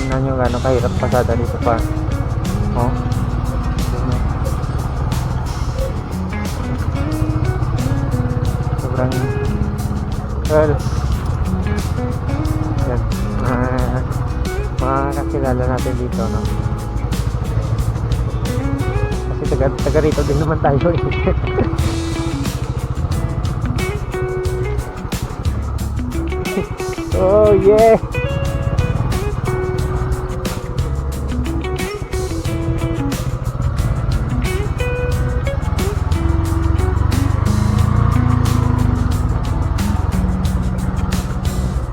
Tingnan nyo gano'ng kahirap pasada dito pa. Oh. Sobrang well, yan. Mga kakilala natin dito, no? Kasi taga rito din naman tayo eh. Oh yeah.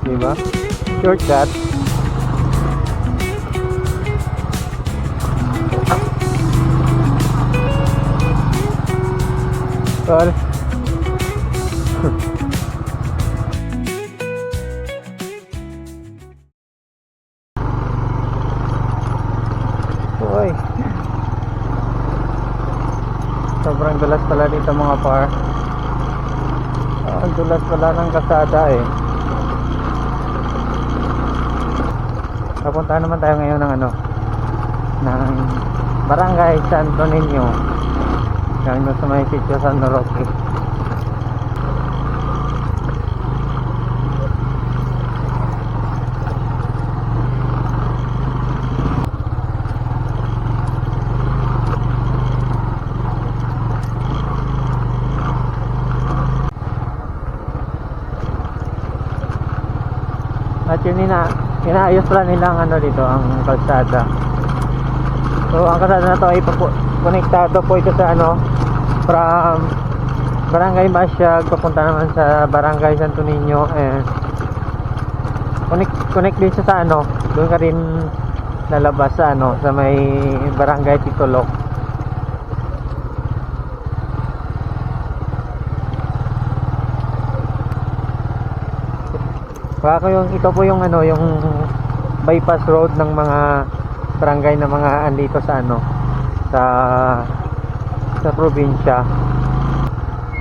Diba? Shortcut. Tol. Uy. Sobrang dulas pala dito mga par. Ang dulas pala ng kalsada eh. Papunta naman tayo ngayon ng ng Barangay Santo Niño. Yan sa may sitio San Roque. At yun inaayos pala nilang dito ang kalsada. So ang kalsada na to ay konektado po ito sa from Barangay Masyag papunta naman sa Barangay Santo Niño, and connect din siya sa doon ka rin lalabas sa sa may Barangay Titolok. Ito po yung yung bypass road ng mga barangay na mga andito sa sa probinsya.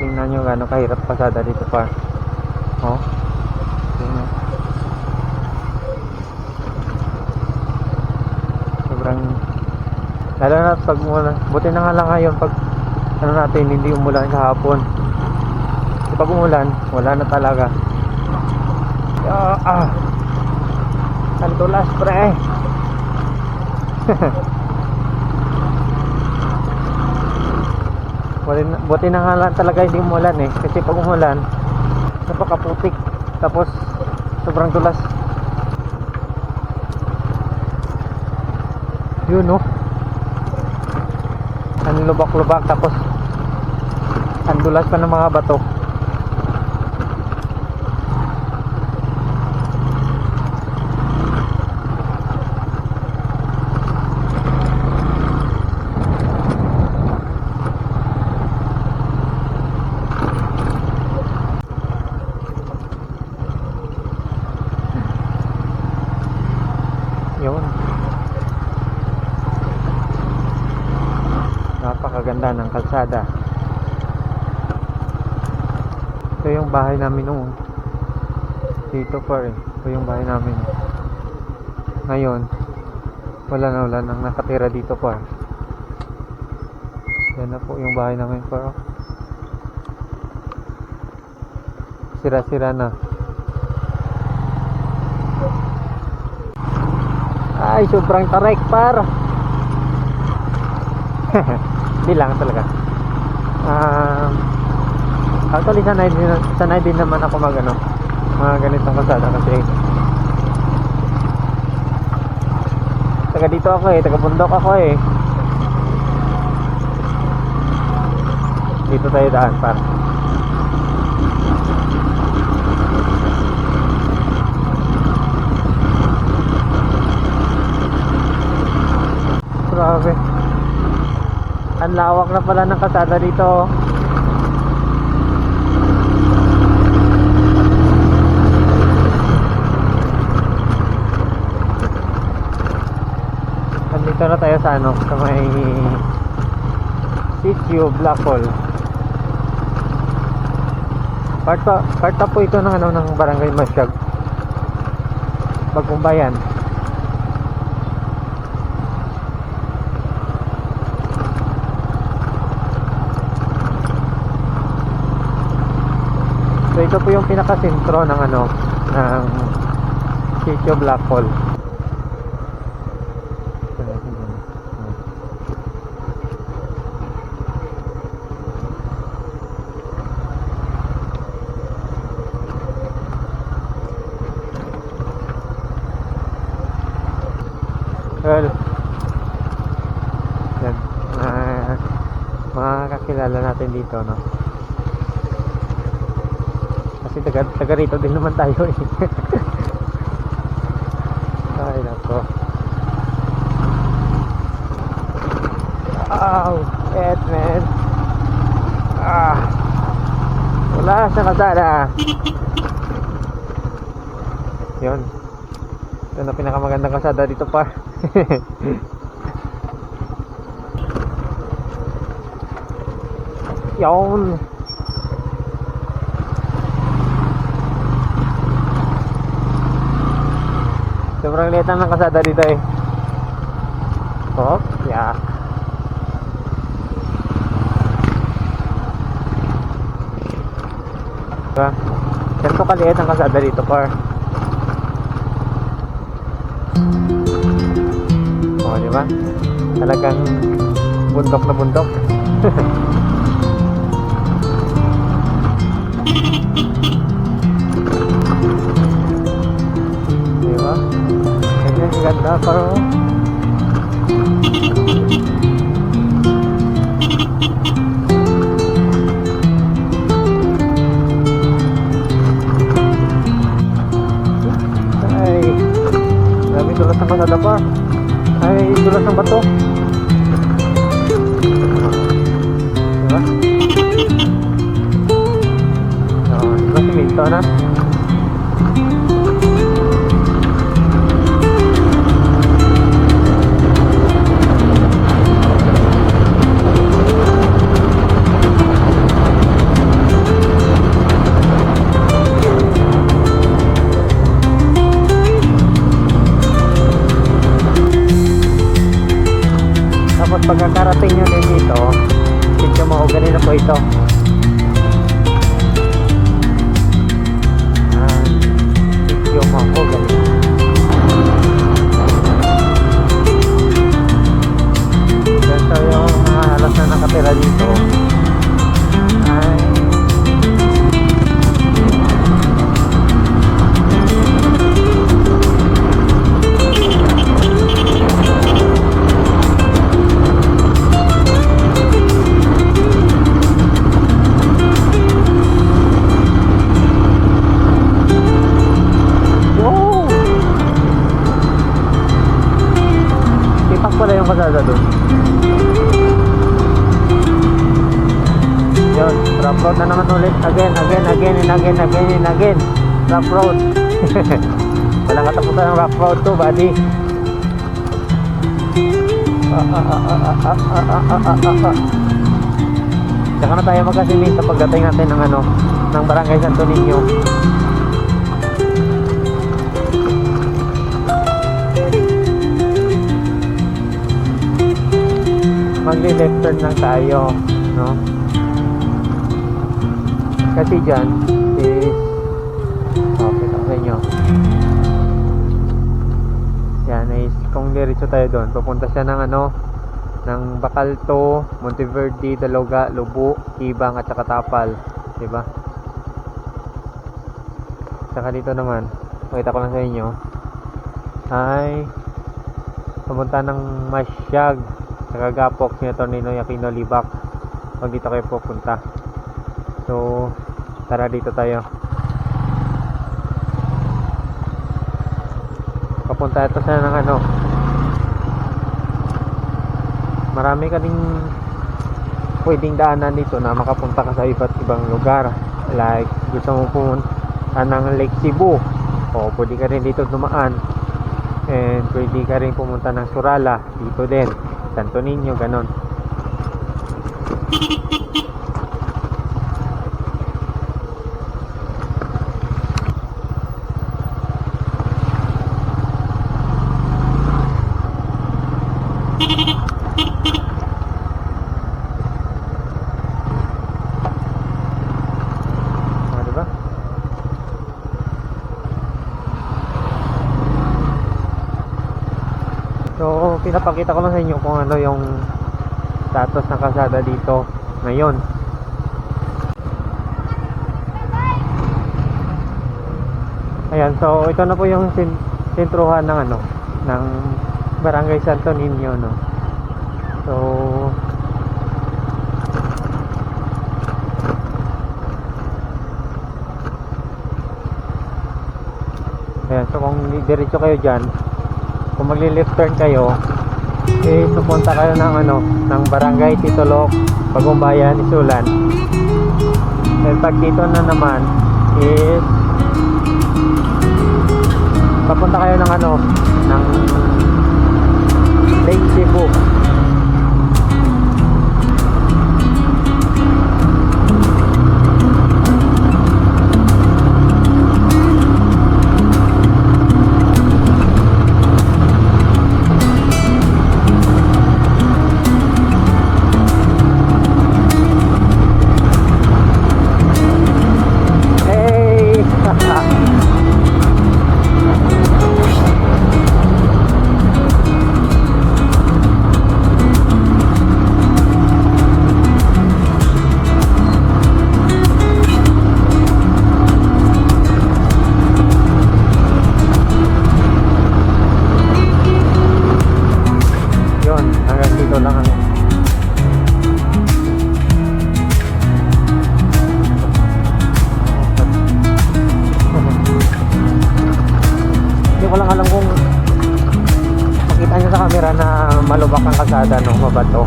Tingnan nyo gano'ng kahirap pasada dito pa. Oh. Tingnan. Sobrang lalo na pag umulan. Buti na nga lang ngayon pag natin hindi umulan kahapon. Kasi pag umulan wala na talaga. Ang dulas pre. Buti na nga lang talaga hindi umulan eh. Kasi pag umulan napakaputik. Tapos sobrang dulas. Yun no. Ang lubak-lubak. Tapos ang dulas pa ng mga bato. Yun. Napakaganda ng kalsada. Ito yung bahay namin noon. Dito pa ito yung bahay namin. Ngayon wala nang nakatira dito pa. Yan na po yung bahay namin pa. Sira-sira na. Ay, sobrang tarik par. Hindi lang talaga. Actually sanay din naman ako mga ganitong kalsada kasi taga dito ako taga bundok ako Dito tayo daan par. Grabe. Ang lawak na pala ng kalsada dito. Andito na tayo sa sa may sitio Blacol. Part po ito ng ng Barangay Masyag, Bagong Bayan. ito po yung pinaka-sentro ng ano, ng Sitio Black Hole. Well, yan, mga kakilala natin dito, no? Kasi taga rito din naman tayo eh. Ay nako. Shit man. Wala sa kalsada. Yun, ito na pinakamagandang kalsada dito pa. Yun. Sobrang liit ng kalsada dito eh. Oh, yeah. Diba? Ganito kaliit ang kalsada dito, par. Oh, diba? Talagang bundok na bundok. Diba? Ganyan, ganda, par. Dulas ng kalsada pa. Ay, dulas ng bato. Diba? Diba simento na? Pagkakarating nyo din dito, Sitio Mahogany na po ito. Sitio Mahogany. Ganito yung halos na nakatira dito. Ay pala yung kalsada doon. Yun, rough road na naman ulit. Again. Rough road. Walang katapusan ng rough road to, buddy. Tsaka na tayo magkasiming sa pagdating natin ng ano, ng Barangay Santo Niño. Magli-left turn lang tayo, no? Kasi dyan is okay lang sa inyo. Yan is kung diretso tayo doon, pupunta siya ng ano, ng Bacalto, Monteverde, Daloga, Lubu, Ibang at saka Tapal, diba? Saka dito naman, pakita ko lang sa inyo, ay pumunta ng Masyag, Gapok, Senator Ninoy Aquino, Libak. Pag dito kayo pupunta. So, tara dito tayo. Papunta ito sa ng ano. Marami ka ding pwedeng daanan dito na makapunta ka sa iba't ibang lugar. Like, gusto mo pumunta ng Lake Cebu. O, pwede ka rin dito dumaan. And pwede ka rin pumunta ng Surala. Dito din. Santo Niño, ganon. Diba? pinapakita ko lang sa inyo kung ano yung status ng kalsada dito ngayon. Ayan, so ito na po yung sentruhan ng ano, ng Barangay Santo Niño, no. So ayan, so kung diretso kayo dyan, kung magli-left turn kayo, pupunta kayo ng ano, ng Barangay Titolok, Bagumbayan, Isulan. Then pag dito na naman is papunta kayo ng ano, ng Lake Cebu. Na malubak ang kalsada, no, mabato.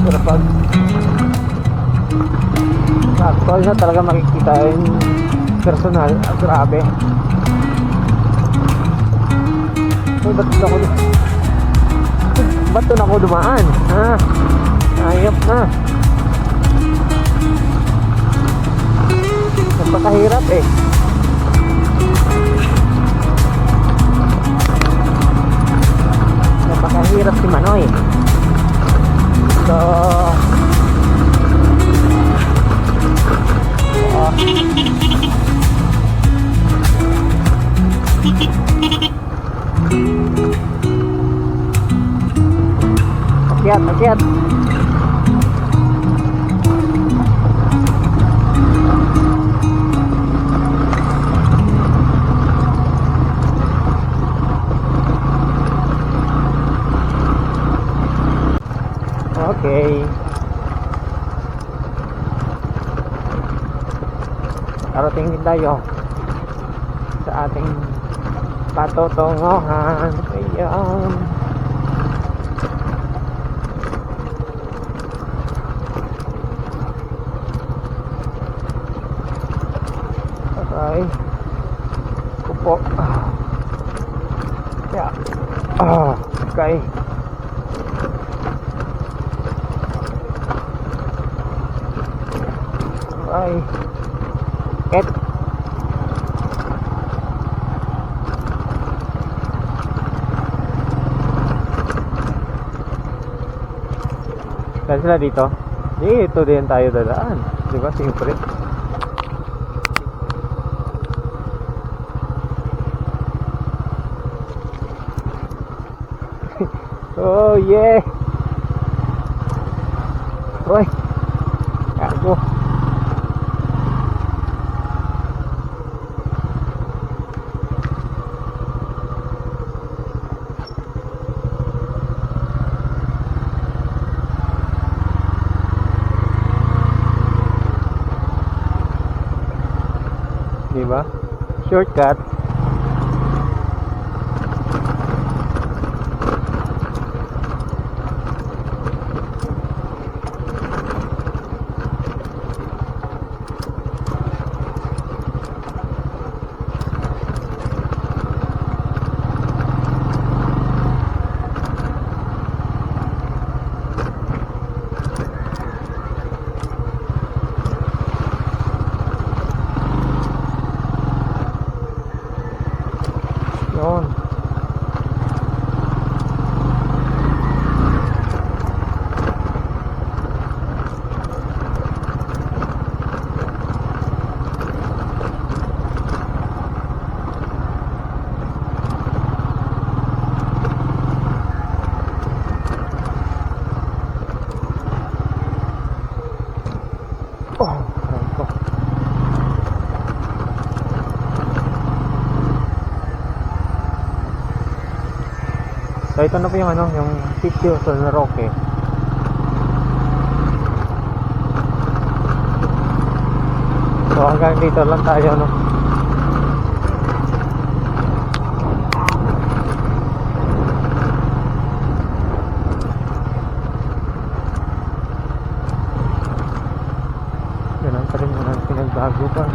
Pero pag actual na talaga makikita yung personal, grabe. Uy, ba't na ako dumaan? Ha? Ayop na. Napakahirap eh. Napakahirap si Manoy. So akyat. Okay. Parating din tayo sa ating patutunguhan. Ayan. Okay. Kupo. Yeah. Okay. Ay, et dahil sila dito, dito din tayo dadaan, diba? Siyempre. Oh yeah. Uy, ako diba? Shortcut. So ito na po yung ano, yung sitio San Roque. So hanggang dito lang tayo, no. Ganun pa rin muna pinagbago pa.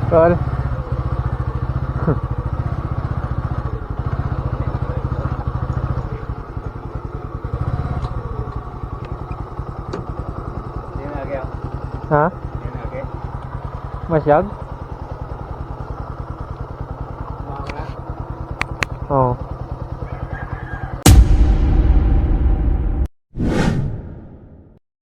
Tol. Ha? Masyag?